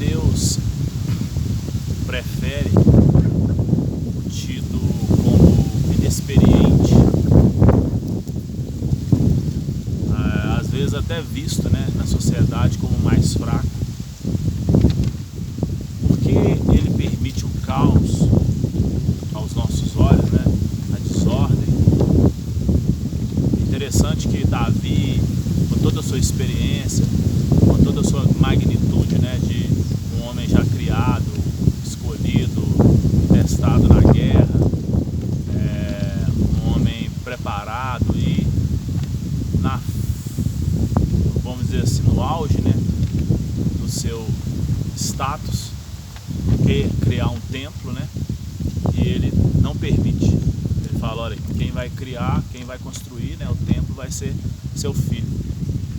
Deus prefere o tido como inexperiente, às vezes até visto, né, na sociedade como mais fraco? Porque ele permite o caos aos nossos olhos, né, a desordem. Interessante que Davi, com toda a sua experiência, com toda a sua magnitude, né, de um homem já criado, escolhido, testado na guerra, um homem preparado e vamos dizer assim, no auge, né, do seu status, criar um templo, né, e ele não permite. Ele fala, olha, quem vai criar, quem vai construir, né, o templo vai ser seu filho,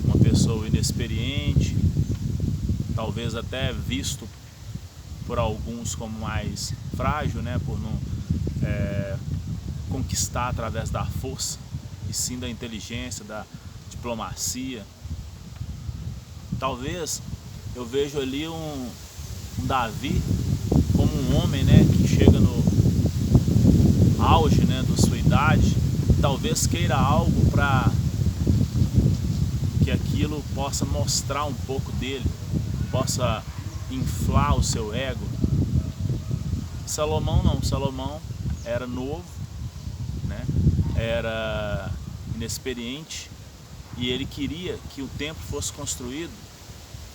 uma pessoa inexperiente, talvez até visto por alguns como mais frágil, né, por não conquistar através da força, e sim da inteligência, da diplomacia. Talvez eu vejo ali um Davi como um homem, né, que chega no auge, né, da sua idade, talvez queira algo para que aquilo possa mostrar um pouco dele, possa inflar o seu ego. Salomão não, Salomão era novo, né, era inexperiente, e ele queria que o templo fosse construído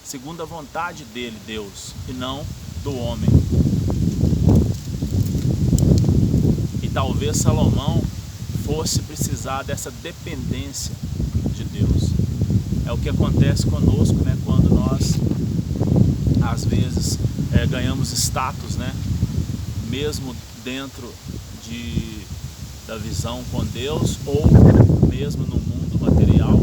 segundo a vontade dele, Deus, e não do homem. E talvez Salomão fosse precisar dessa dependência de Deus. É o que acontece conosco, né, quando nós às vezes ganhamos status, né, mesmo dentro da visão com Deus, ou mesmo no mundo material,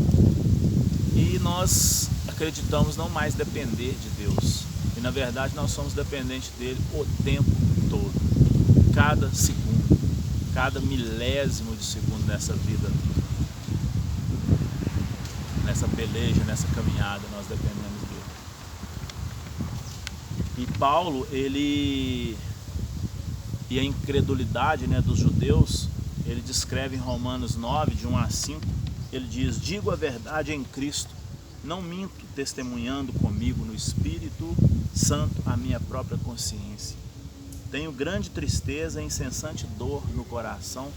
e nós acreditamos não mais depender de Deus, e na verdade nós somos dependentes dele o tempo todo, cada segundo, cada milésimo de segundo nessa vida, nessa peleja, nessa caminhada, nós dependemos dele. E Paulo, e a incredulidade, né, dos judeus, ele descreve em Romanos 9, de 1 a 5, ele diz: digo a verdade em Cristo, não minto, testemunhando comigo no Espírito Santo a minha própria consciência. Tenho grande tristeza e incessante dor no coração,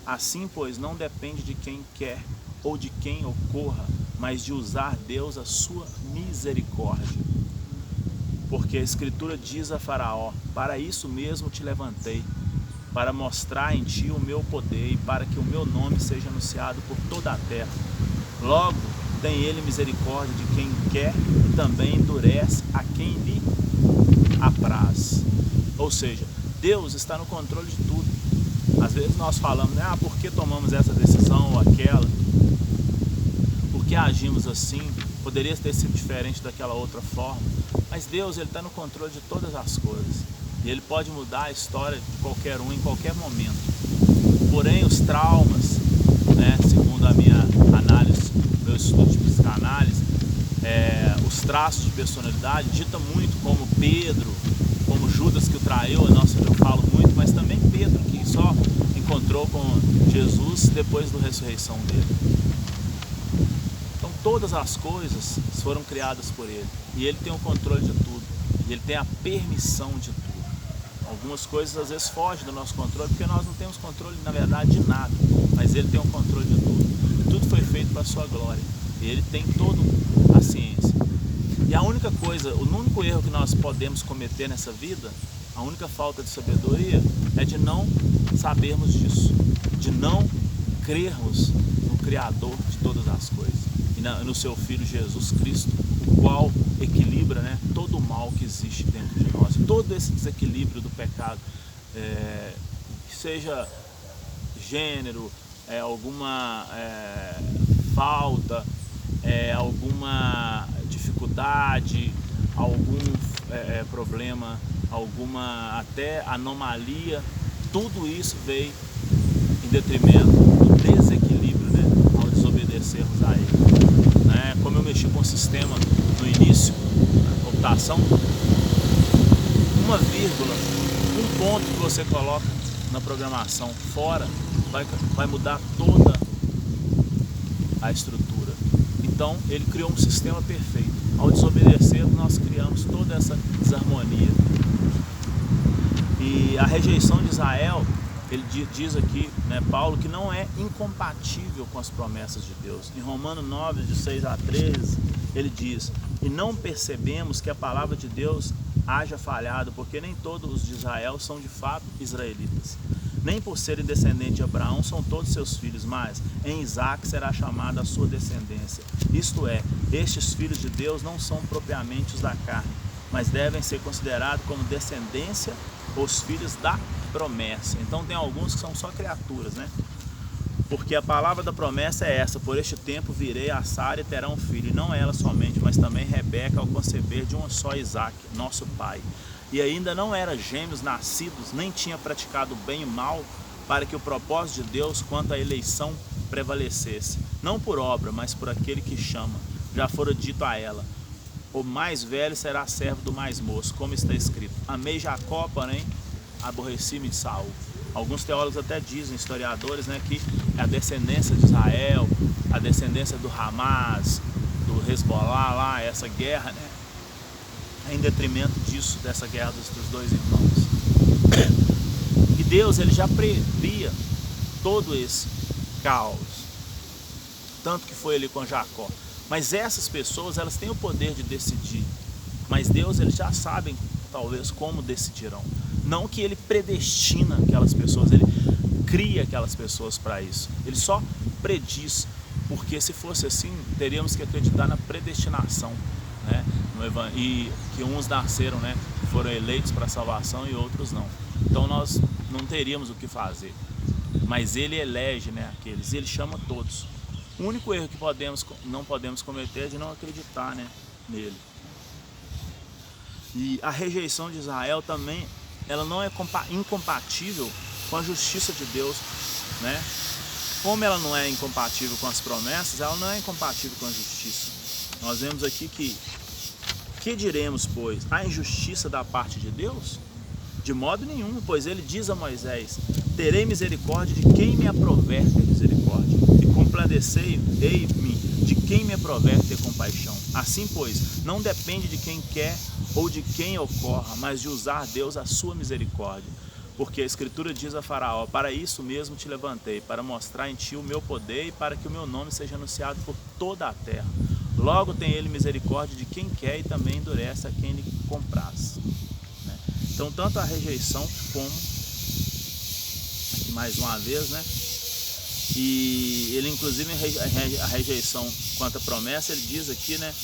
assim, pois, não depende de quem quer ou de quem ocorra, mas de usar Deus a sua misericórdia. Porque a Escritura diz a Faraó: para isso mesmo te levantei, para mostrar em ti o meu poder e para que o meu nome seja anunciado por toda a terra. Logo, tem ele misericórdia de quem quer e também endurece a quem lhe apraz. Ou seja, Deus está no controle de tudo. Às vezes nós falamos, né, por que tomamos essa decisão ou aquela? Por que agimos assim? Poderia ter sido diferente daquela outra forma. Mas Deus, ele está no controle de todas as coisas. E ele pode mudar a história de qualquer um em qualquer momento. Porém, os traumas, né, segundo a minha análise, meu estudo de psicanálise, os traços de personalidade dita muito, como Pedro, como Judas que o traiu, eu falo muito, mas também Pedro, que só encontrou com Jesus depois da ressurreição dele. Então todas as coisas foram criadas por ele, e ele tem o controle de tudo, e ele tem a permissão de tudo. Algumas coisas às vezes fogem do nosso controle, porque nós não temos controle, na verdade, de nada, mas ele tem o controle de tudo. Tudo foi feito para a sua glória, e ele tem toda a ciência. E a única coisa, o único erro que nós podemos cometer nessa vida, a única falta de sabedoria, é de não sabermos disso, de não crermos no Criador de todas as coisas, e no seu Filho Jesus Cristo, o qual equilibra, né, todo o mal que existe dentro de nós, todo esse desequilíbrio do pecado, que seja gênero, alguma falta, alguma dificuldade, algum problema, alguma até anomalia, tudo isso veio em detrimento do desequilíbrio, né, ao desobedecermos a ele. Como eu mexi com o sistema no início, a computação, uma vírgula, um ponto que você coloca na programação fora vai mudar toda a estrutura. Então ele criou um sistema perfeito. Ao desobedecer, nós criamos toda essa desarmonia. E a rejeição de Israel, ele diz aqui, né, Paulo, que não é incompatível com as promessas de Deus. Em Romanos 9, de 6 a 13, ele diz: e não percebemos que a palavra de Deus haja falhado, porque nem todos os de Israel são de fato israelitas. Nem por serem descendentes de Abraão são todos seus filhos, mas em Isaque será chamada a sua descendência. Isto é, estes filhos de Deus não são propriamente os da carne, mas devem ser considerados como descendência os filhos da promessa. Então tem alguns que são só criaturas, né? Porque a palavra da promessa é essa: por este tempo virei a Sara e terá um filho, e não ela somente, mas também Rebeca ao conceber de um só Isaque, nosso pai. E ainda não era gêmeos nascidos, nem tinha praticado bem e mal, para que o propósito de Deus quanto à eleição prevalecesse. Não por obra, mas por aquele que chama. Já fora dito a ela: o mais velho será servo do mais moço, como está escrito: amei Jacó, porém aborreci-me de Saul. Alguns teólogos até dizem, historiadores, né, que a descendência de Israel, a descendência do Hamas, do Hezbollah lá, essa guerra, né, em detrimento disso, dessa guerra dos dois irmãos. E Deus, ele já previa todo esse caos, tanto que foi ali com Jacó. Mas essas pessoas, elas têm o poder de decidir, mas Deus, eles já sabem talvez como decidirão. Não que ele predestina aquelas pessoas, ele cria aquelas pessoas para isso. Ele só prediz, porque se fosse assim, teríamos que acreditar na predestinação, né? E que uns nasceram, né, foram eleitos para a salvação e outros não. Então nós não teríamos o que fazer. Mas ele elege, né, aqueles, e ele chama todos. O único erro que não podemos cometer é de não acreditar, né, nele. E a rejeição de Israel também, ela não é incompatível com a justiça de Deus, né? Como ela não é incompatível com as promessas, ela não é incompatível com a justiça. Nós vemos aqui que diremos, pois? A injustiça da parte de Deus? De modo nenhum, pois ele diz a Moisés: terei misericórdia de quem me aprover ter misericórdia, e compadecei-me de quem me aprover ter compaixão. Assim, pois, não depende de quem quer ou de quem ocorra, mas de usar Deus a sua misericórdia. Porque a Escritura diz a Faraó: para isso mesmo te levantei, para mostrar em ti o meu poder e para que o meu nome seja anunciado por toda a terra. Logo tem ele misericórdia de quem quer e também endurece a quem lhe compraz. Né? Então, tanto a rejeição como, aqui mais uma vez, né? E ele, inclusive, a rejeição quanto à promessa, ele diz aqui, né?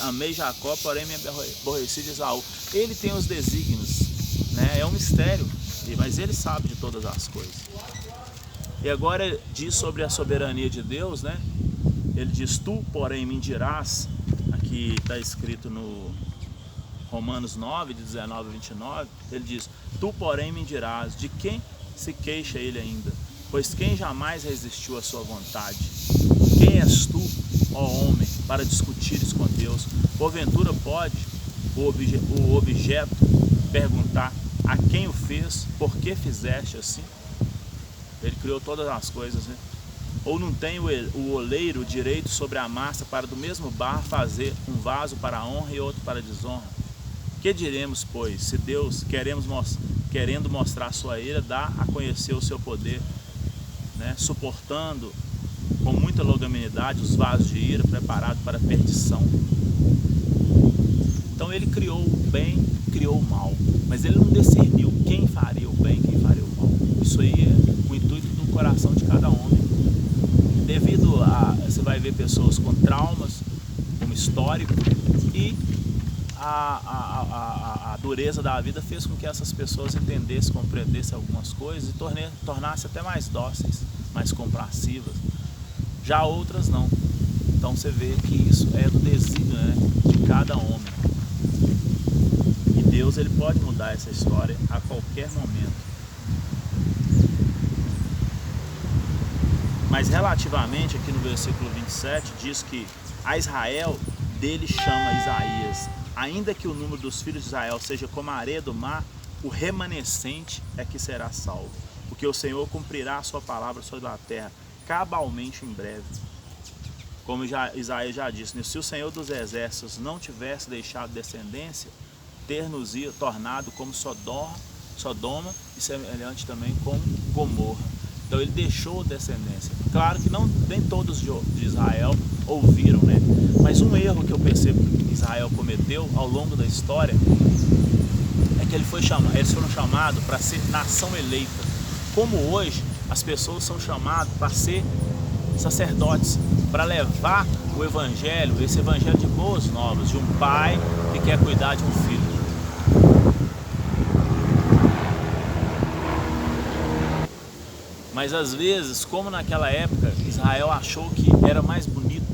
Amei Jacó, porém me aborreci de Esaú. Ele tem os desígnios, né? É um mistério, mas ele sabe de todas as coisas. E agora diz sobre a soberania de Deus, né? Ele diz: tu, porém, me dirás, aqui está escrito no Romanos 9, de 19 a 29, ele diz: tu, porém, me dirás, de quem se queixa ele ainda? Pois quem jamais resistiu à sua vontade? Quem és tu, ó homem, para discutires com Deus? Porventura pode o objeto perguntar a quem o fez, por que fizeste assim? Ele criou todas as coisas, né? Ou não tem o oleiro direito sobre a massa para do mesmo barro fazer um vaso para a honra e outro para a desonra? Que diremos, pois, se Deus, querendo mostrar a sua ira, dá a conhecer o seu poder, né? Suportando com muita longanimidade os vasos de ira preparados para a perdição. Então ele criou o bem, criou o mal, mas ele não discerniu quem faria o bem, quem faria o mal. Isso aí é o intuito do coração de cada homem. Devido a, você vai ver pessoas com traumas, como histórico, e a dureza da vida fez com que essas pessoas entendessem, compreendessem algumas coisas e tornassem até mais dóceis, mais compreensivas. Já outras não. Então você vê que isso é do desígnio, né, de cada homem. E Deus, ele pode mudar essa história a qualquer momento. Mas relativamente, aqui no versículo 27, diz que a Israel dele chama Isaías: ainda que o número dos filhos de Israel seja como a areia do mar, o remanescente é que será salvo, porque o Senhor cumprirá a sua palavra sobre a terra cabalmente em breve. Como Isaías já disse, né? Se o Senhor dos exércitos não tivesse deixado descendência, ter-nos-ia tornado como Sodoma e semelhante também como Gomorra. Então ele deixou descendência. Claro que nem todos de Israel ouviram, né? Mas um erro que eu percebo que Israel cometeu ao longo da história é que eles foram chamados para ser nação eleita. Como hoje as pessoas são chamadas para ser sacerdotes, para levar o evangelho, esse evangelho de boas novas, de um pai que quer cuidar de um filho. Mas às vezes, como naquela época, Israel achou que era mais bonito,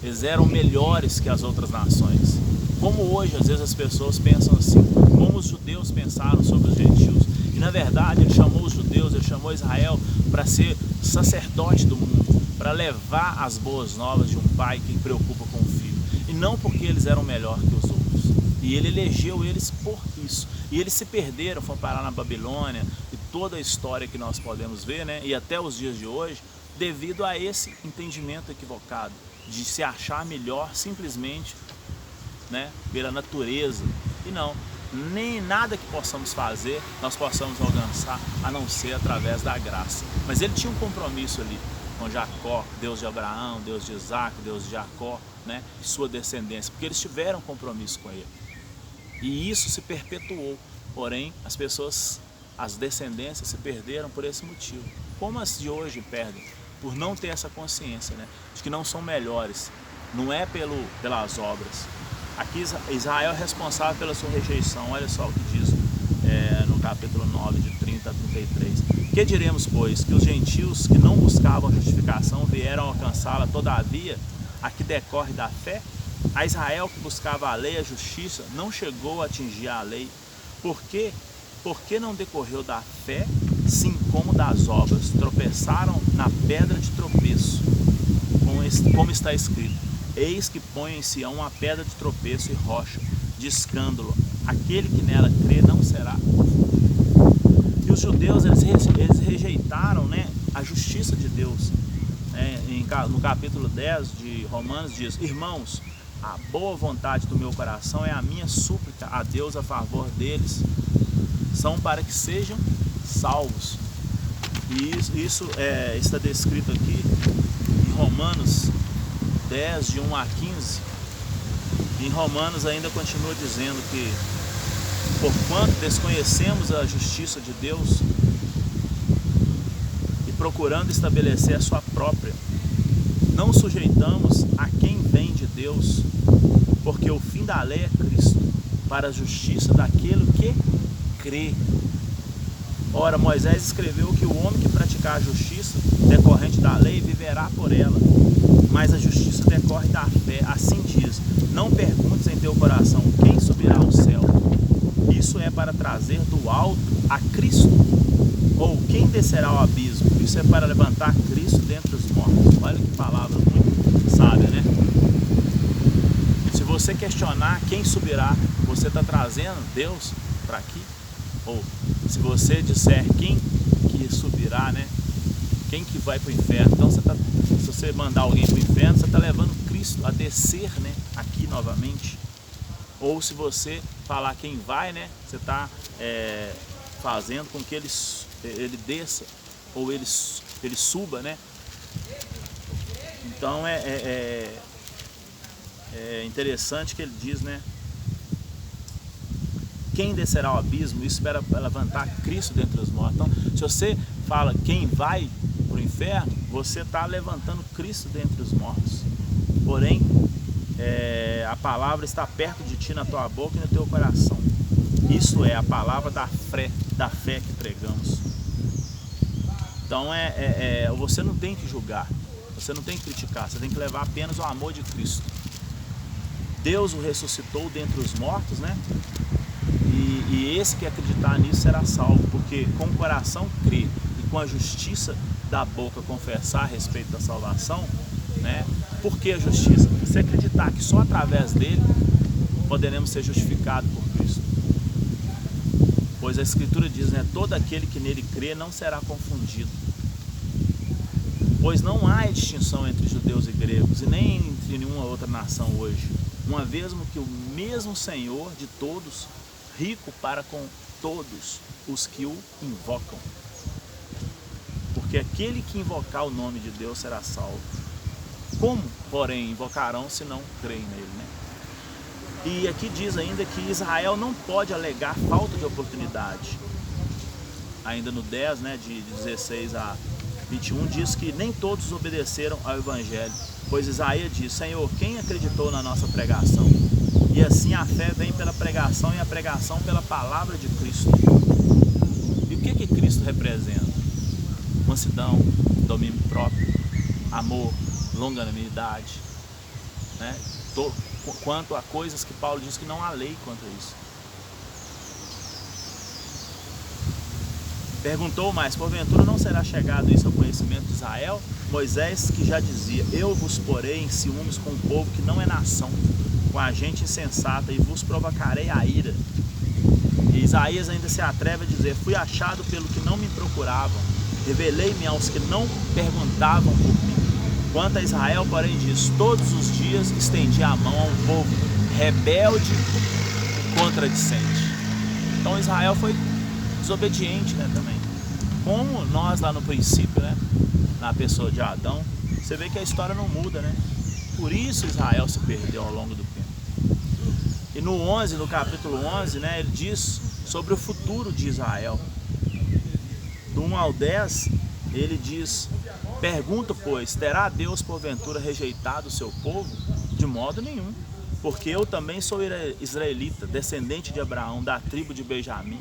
eles eram melhores que as outras nações. Como hoje, às vezes as pessoas pensam assim, como os judeus pensaram sobre os gentios. E na verdade, ele chamou os judeus, ele chamou Israel para ser sacerdote do mundo, para levar as boas novas de um pai que preocupa com o filho. E não porque eles eram melhor que os outros. E ele elegeu eles por isso. E eles se perderam, foram parar na Babilônia, e toda a história que nós podemos ver, né? E até os dias de hoje, devido a esse entendimento equivocado, de se achar melhor simplesmente, né, pela natureza. E não, nem nada que possamos fazer nós possamos alcançar a não ser através da graça. Mas ele tinha um compromisso ali com Jacó, Deus de Abraão, Deus de Isaac, Deus de Jacó, né, e sua descendência, porque eles tiveram compromisso com ele. E isso se perpetuou. Porém, as pessoas, as descendências se perderam por esse motivo. Como as de hoje perdem? Por não ter essa consciência, né, de que não são melhores. Não é pelas obras. Aqui Israel é responsável pela sua rejeição. Olha só o que diz no capítulo 9, de 30 a 33. Que diremos, pois? Que os gentios que não buscavam justificação vieram alcançá-la, todavia, a que decorre da fé? A Israel que buscava a lei e a justiça não chegou a atingir a lei. Por quê? Porque não decorreu da fé, sim como das obras. Tropeçaram na pedra de tropeço, como está escrito: eis que põe em Sião uma pedra de tropeço e rocha de escândalo. Aquele que nela crê não será confundido. E os judeus, eles rejeitaram, né, a justiça de Deus. No capítulo 10 de Romanos diz: irmãos, a boa vontade do meu coração é a minha súplica a Deus a favor deles, são para que sejam salvos. E isso está descrito aqui em Romanos 10, de 1 a 15. Em Romanos ainda continua dizendo que, porquanto desconhecemos a justiça de Deus e procurando estabelecer a sua própria, não sujeitamos a quem vem de Deus, porque o fim da lei é Cristo, para a justiça daquele que crê. Ora, Moisés escreveu que o homem que praticar a justiça decorrente da lei viverá por ela, mas a justiça decorre da fé. Assim diz: não perguntes em teu coração quem subirá ao céu. Isso é para trazer do alto a Cristo. Ou quem descerá ao abismo. Isso é para levantar Cristo dentre os mortos. Olha que palavra muito sábia, né? Se você questionar quem subirá, você está trazendo Deus para aqui? Ou se você disser quem que subirá, né? Quem que vai para o inferno? Então se você mandar alguém para o inferno, você está levando Cristo a descer, né, aqui novamente. Ou se você falar quem vai, né, você está fazendo com que ele desça, ou ele suba, né? Então é interessante que ele diz, né? Quem descerá ao abismo, isso para levantar Cristo dentre os mortos. Então, se você fala quem vai para o inferno, você está levantando Cristo dentre os mortos. Porém, a palavra está perto de ti, na tua boca e no teu coração. Isso é a palavra da fé que pregamos. Então você não tem que julgar, você não tem que criticar, você tem que levar apenas o amor de Cristo. Deus o ressuscitou dentre os mortos, né? E esse que acreditar nisso será salvo, porque com o coração crer e com a justiça da boca confessar a respeito da salvação, né, Por que a justiça? Você acreditar que só através dele poderemos ser justificados por Cristo. Pois a Escritura diz, né? Todo aquele que nele crê não será confundido. Pois não há distinção entre judeus e gregos, e nem entre nenhuma outra nação hoje, uma vez que o mesmo Senhor de todos, rico para com todos os que o invocam. Porque aquele que invocar o nome de Deus será salvo. Como, porém, invocarão se não creem nele, né? E aqui diz ainda que Israel não pode alegar falta de oportunidade. Ainda no 10, né, de 16 a 21, diz que nem todos obedeceram ao Evangelho. Pois Isaías diz, Senhor, quem acreditou na nossa pregação? E assim a fé vem pela pregação e a pregação pela palavra de Cristo. E o que Cristo representa? Mansidão, domínio próprio, amor, longanimidade, né? Quanto a coisas que Paulo diz que não há lei contra isso. Perguntou mais, porventura não será chegado isso ao conhecimento de Israel? Moisés que já dizia, eu vos porei em ciúmes com um povo que não é nação, com a gente insensata, e vos provocarei a ira. E Isaías ainda se atreve a dizer, fui achado pelo que não me procuravam, revelei-me aos que não perguntavam por mim. Quanto a Israel, porém, diz, todos os dias estendi a mão a um povo rebelde e contradicente. Então Israel foi desobediente, né, também. Como nós lá no princípio, né, na pessoa de Adão, você vê que a história não muda, né? Por isso Israel se perdeu ao longo do tempo. E no capítulo 11, né, ele diz sobre o futuro de Israel. Do 1 ao 10, ele diz, pergunto, pois, terá Deus porventura rejeitado o seu povo? De modo nenhum, porque eu também sou israelita, descendente de Abraão, da tribo de Benjamim.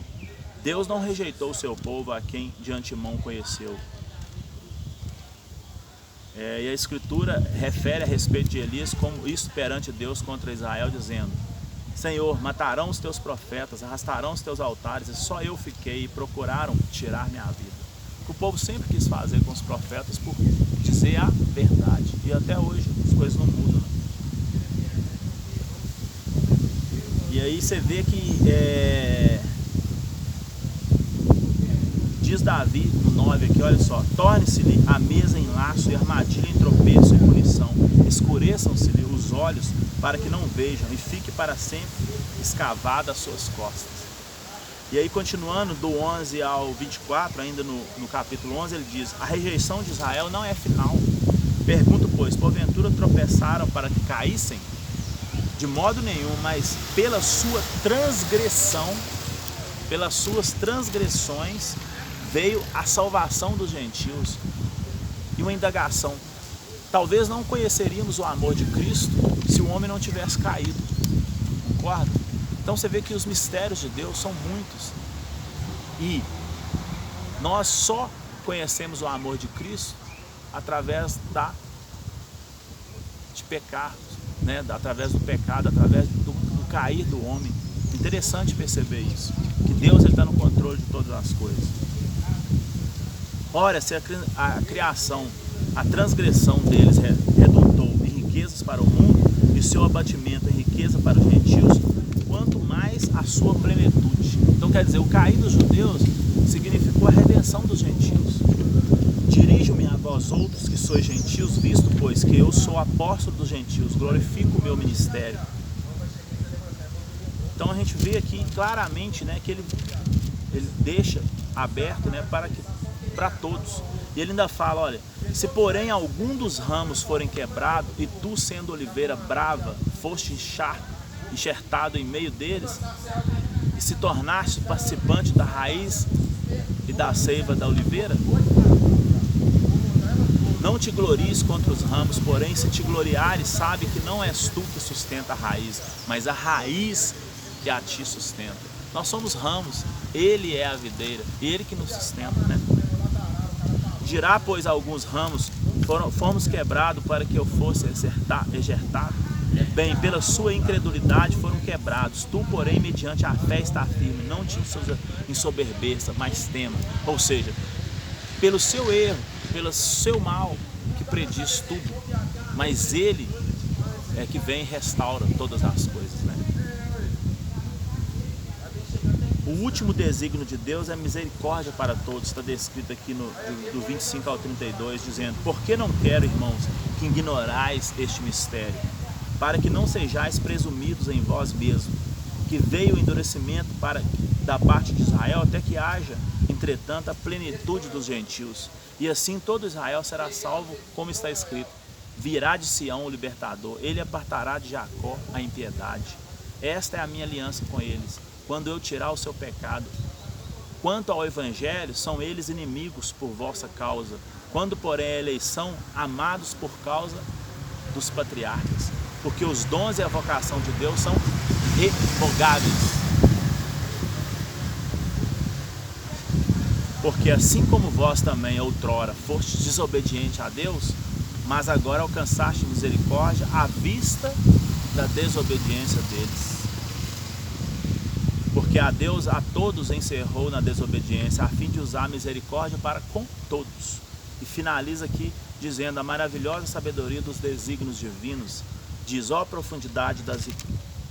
Deus não rejeitou o seu povo a quem de antemão conheceu. E a Escritura refere a respeito de Elias como isto perante Deus contra Israel, dizendo, Senhor, matarão os teus profetas, arrastarão os teus altares, e só eu fiquei, e procuraram tirar minha vida. O povo sempre quis fazer com os profetas por dizer a verdade. E até hoje as coisas não mudam. E aí você vê que diz Davi no 9 aqui, olha só, torne-se-lhe a mesa em laço e armadilha em tropeço e punição, escureçam-se-lhe os olhos para que não vejam e fique para sempre escavada as suas costas. E aí continuando do 11 ao 24, ainda no capítulo 11, ele diz, a rejeição de Israel não é final. Pergunto, pois, porventura tropeçaram para que caíssem? De modo nenhum, mas pela sua transgressão, pelas suas transgressões, veio a salvação dos gentios. E uma indagação, talvez não conheceríamos o amor de Cristo se o homem não tivesse caído. Concorda? Então você vê que os mistérios de Deus são muitos. E nós só conhecemos o amor de Cristo através de pecar, né? Através do pecado, através do cair do homem. Interessante perceber isso, que Deus está no controle de todas as coisas. Ora, se a criação, a transgressão deles redundou em riquezas para o mundo e seu abatimento em riqueza para os gentios, quanto mais a sua plenitude. Então quer dizer, o cair dos judeus significou a redenção dos gentios. Dirijo-me a vós outros que sois gentios, visto pois que eu sou apóstolo dos gentios, glorifico o meu ministério. Então a gente vê aqui claramente, né, que ele deixa aberto, né, para todos. E ele ainda fala, olha, se porém algum dos ramos forem quebrados, e tu sendo oliveira brava, foste enxertado em meio deles, e se tornaste participante da raiz e da seiva da oliveira, não te glories contra os ramos, porém se te gloriares, sabe que não és tu que sustenta a raiz, mas a raiz que a ti sustenta. Nós somos ramos, ele é a videira, ele que nos sustenta, né? Dirá, pois, alguns ramos, fomos quebrados para que eu fosse ejertado. Bem, pela sua incredulidade foram quebrados. Tu, porém, mediante a fé está firme. Não te ensoberbeça, mas tema. Ou seja, pelo seu erro, pelo seu mal, que prediz tudo. mas Ele é que vem e restaura todas as coisas, né? O último desígnio de Deus é misericórdia para todos, está descrito aqui do 25 ao 32, dizendo: por que não quero, irmãos, que ignorais este mistério, para que não sejais presumidos em vós mesmos, que veio o endurecimento da parte de Israel, até que haja, entretanto, a plenitude dos gentios, e assim todo Israel será salvo, como está escrito: virá de Sião o libertador, ele apartará de Jacó a impiedade. Esta é a minha aliança com eles, quando eu tirar o seu pecado. Quanto ao evangelho, são eles inimigos por vossa causa, quando porém a eleição, amados por causa dos patriarcas, porque os dons e a vocação de Deus são irrevogáveis. Porque assim como vós também outrora fostes desobedientes a Deus, mas agora alcançaste misericórdia à vista da desobediência deles. Porque a Deus a todos encerrou na desobediência, a fim de usar a misericórdia para com todos. E finaliza aqui dizendo: a maravilhosa sabedoria dos desígnios divinos, diz: ó profundidade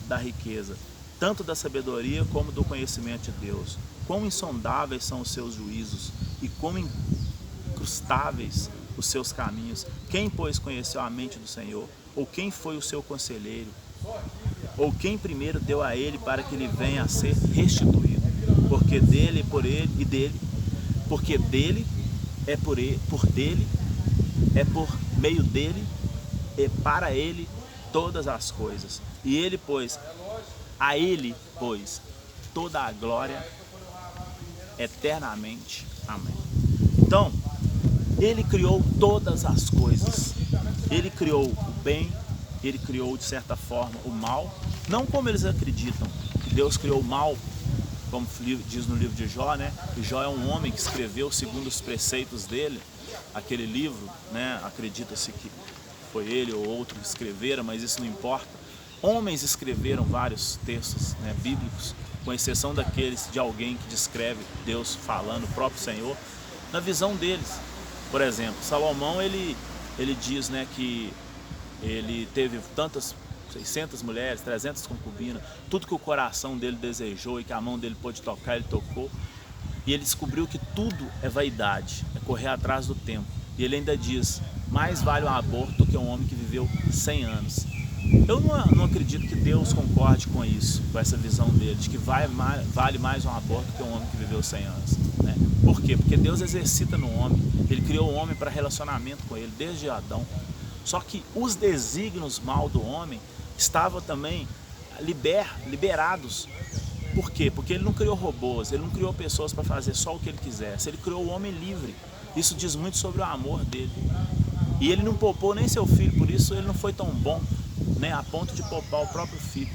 da riqueza, tanto da sabedoria como do conhecimento de Deus. Quão insondáveis são os seus juízos, e quão incrustáveis os seus caminhos. Quem, pois, conheceu a mente do Senhor? Ou quem foi o seu conselheiro? Ou quem primeiro deu a ele para que ele venha a ser restituído? Porque dele, por ele e dele, porque dele é por ele, por dele é por meio dele e para ele todas as coisas. E ele, pois, a ele, pois, toda a glória eternamente. Amém. Então, ele criou todas as coisas. Ele criou o bem, ele criou de certa forma o mal, não como eles acreditam, que Deus criou o mal, como diz no livro de Jó, né? Que Jó é um homem que escreveu segundo os preceitos dele, aquele livro, né? Acredita-se que foi ele ou outro que escreveram, mas isso não importa. Homens escreveram vários textos, né, bíblicos, com exceção daqueles de alguém que descreve Deus falando, o próprio Senhor, na visão deles. Por exemplo, Salomão, ele diz, né, que ele teve tantas, 600 mulheres, 300 concubinas, tudo que o coração dele desejou e que a mão dele pôde tocar, ele tocou. E ele descobriu que tudo é vaidade, é correr atrás do tempo. E ele ainda diz: mais vale um aborto do que um homem que viveu 100 anos. Eu não acredito que Deus concorde com isso, com essa visão dele, de que vale mais um aborto do que um homem que viveu 100 anos. Né? Por quê? Porque Deus exercita no homem, ele criou o homem para relacionamento com ele, desde Adão. Só que os desígnios mal do homem estavam também liberados. Por quê? Porque ele não criou robôs, ele não criou pessoas para fazer só o que ele quisesse, ele criou o homem livre. Isso diz muito sobre o amor dele. E ele não poupou nem seu filho, por isso ele não foi tão bom, né, a ponto de poupar o próprio filho.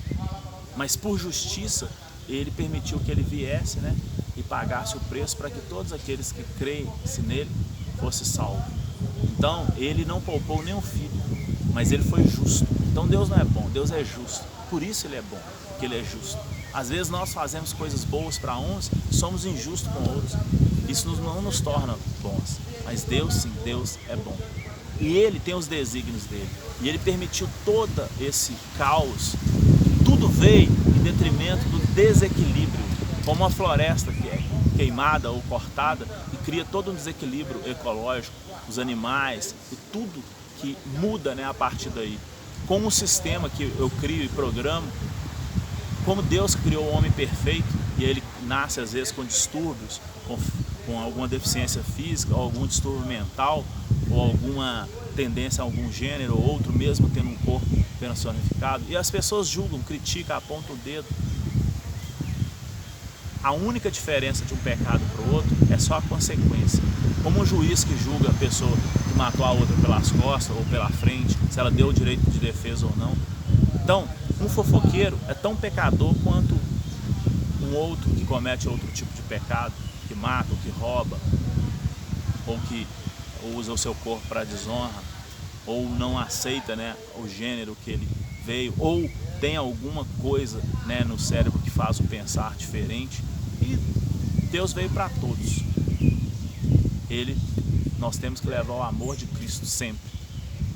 Mas por justiça, ele permitiu que ele viesse, né, e pagasse o preço para que todos aqueles que creem-se nele fossem salvos. Então, ele não poupou nem um filho, mas ele foi justo. Então Deus não é bom, Deus é justo. Por isso ele é bom, porque ele é justo. Às vezes nós fazemos coisas boas para uns e somos injustos com outros. Isso não nos torna bons. Mas Deus, sim, Deus é bom. E ele tem os desígnios dele. E ele permitiu todo esse caos. Tudo veio em detrimento do desequilíbrio. Como uma floresta que é queimada ou cortada e cria todo um desequilíbrio ecológico, os animais e tudo que muda, né, a partir daí. Como um sistema que eu crio e programo, como Deus criou o homem perfeito e ele nasce às vezes com distúrbios, com alguma deficiência física, ou algum distúrbio mental, ou alguma tendência a algum gênero ou outro, mesmo tendo um corpo personificado, e as pessoas julgam, criticam, apontam o dedo. A única diferença de um pecado para o outro é só a consequência. Como um juiz que julga a pessoa que matou a outra pelas costas ou pela frente, se ela deu o direito de defesa ou não. Então, um fofoqueiro é tão pecador quanto um outro que comete outro tipo de pecado, que mata, ou que rouba, ou que usa o seu corpo para desonra, ou não aceita, né, o gênero que ele veio, ou tem alguma coisa, né, no cérebro que faz o pensar diferente. E Deus veio para todos. Nós temos que levar o amor de Cristo sempre.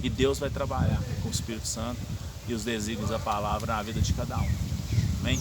E Deus vai trabalhar com o Espírito Santo e os desígnios da palavra na vida de cada um. Amém?